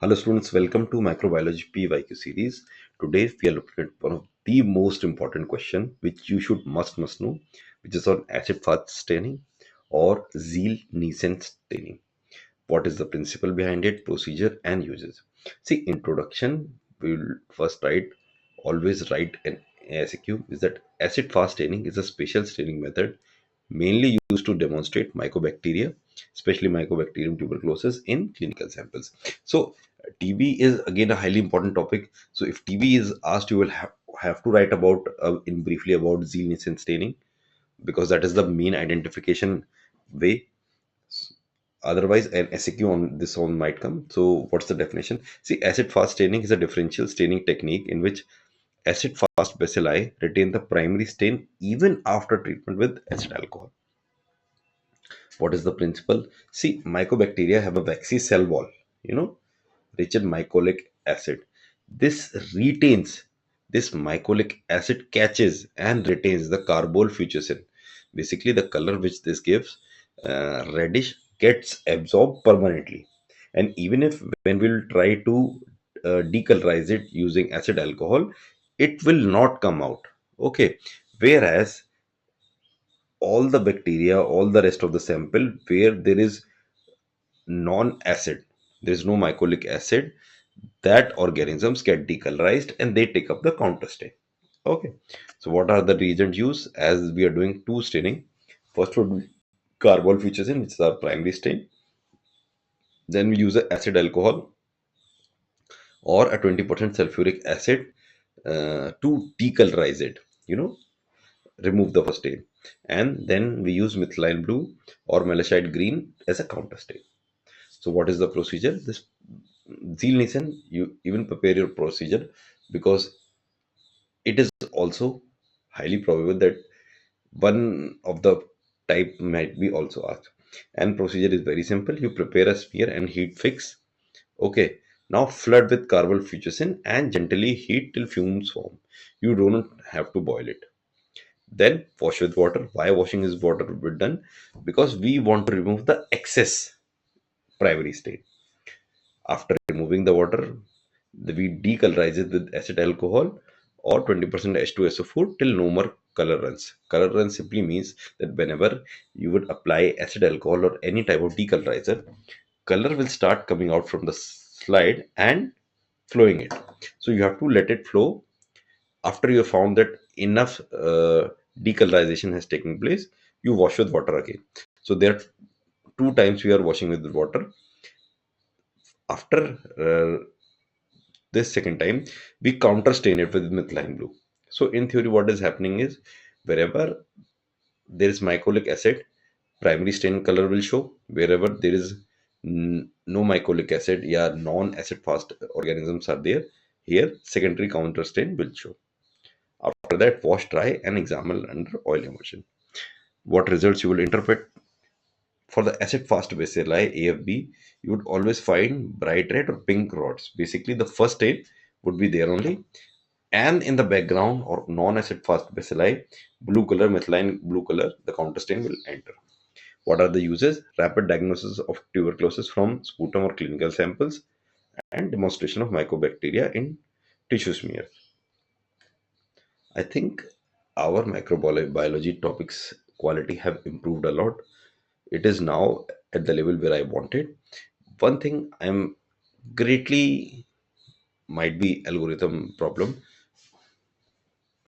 Hello students, welcome to Microbiology PYQ series. Today we are looking at one of the most important question which you should must know, which is on acid fast staining or Zeal-Nielsen staining. What is the principle behind it, procedure and uses? See, introduction, we will first always write an ASQ is that acid fast staining is a special staining method mainly used to demonstrate mycobacteria, especially Mycobacterium tuberculosis in clinical samples. So TB is again a highly important topic. So if TB is asked, you will have to write about in briefly about Zeal-Nielsen staining because that is the main identification way. Otherwise, an SAQ on this one might come. So what's the definition? See, acid fast staining is a differential staining technique in which acid fast bacilli retain the primary stain even after treatment with acid alcohol. What is the principle? See, mycobacteria have a waxy cell wall, you know, rich in mycolic acid. This retains, this mycolic acid catches and retains the carbol fuchsin. Basically, the color which this gives, reddish, gets absorbed permanently. And even if when we'll try to decolorize it using acid alcohol, it will not come out. Okay. Whereas all the bacteria, all the rest of the sample where there is non-acid, there is no mycolic acid, that organisms get decolorized and they take up the counter stain. Okay, so what are the reagent used as we are doing two staining? First would be carbol fuchsin, which is our primary stain. Then we use a acid alcohol or a 20% sulfuric acid to decolorize it. You know, remove the first stain, and then we use methylene blue or malachite green as a counter stain. So what is the procedure? This Zeal-Nielsen, you even prepare your procedure because it is also highly probable that one of the type might be also asked. And procedure is very simple. You prepare a smear and heat fix. Okay. Now flood with carbon fuchsin and gently heat till fumes form. You don't have to boil it. Then wash with water. Why washing is water will be done? Because we want to remove the excess primary stain. After removing the water, we decolorize it with acid alcohol or 20% H2SO4 till no more color runs. Color run simply means that whenever you would apply acid alcohol or any type of decolorizer, color will start coming out from the slide and flowing it. So you have to let it flow. After you have found that enough decolorization has taken place, you wash with water again. So there are two times we are washing with water. After this second time, we counter stain it with methylene blue. So in theory, what is happening is wherever there is mycolic acid, primary stain color will show. Wherever there is no mycolic acid, yeah, non-acid fast organisms are there. Here, secondary counter stain will show. After that, wash, dry, and examine under oil immersion. What results you will interpret? For the acid fast bacilli AFB, you would always find bright red or pink rods. Basically, the first stain would be there only, and in the background or non-acid fast bacilli, blue color, methylene blue color, the counter stain will enter. What are the uses? Rapid diagnosis of tuberculosis from sputum or clinical samples, and demonstration of mycobacteria in tissue smear. I think our microbiology topics quality have improved a lot. It is now at the level where I wanted. One thing I'm greatly might be algorithm problem.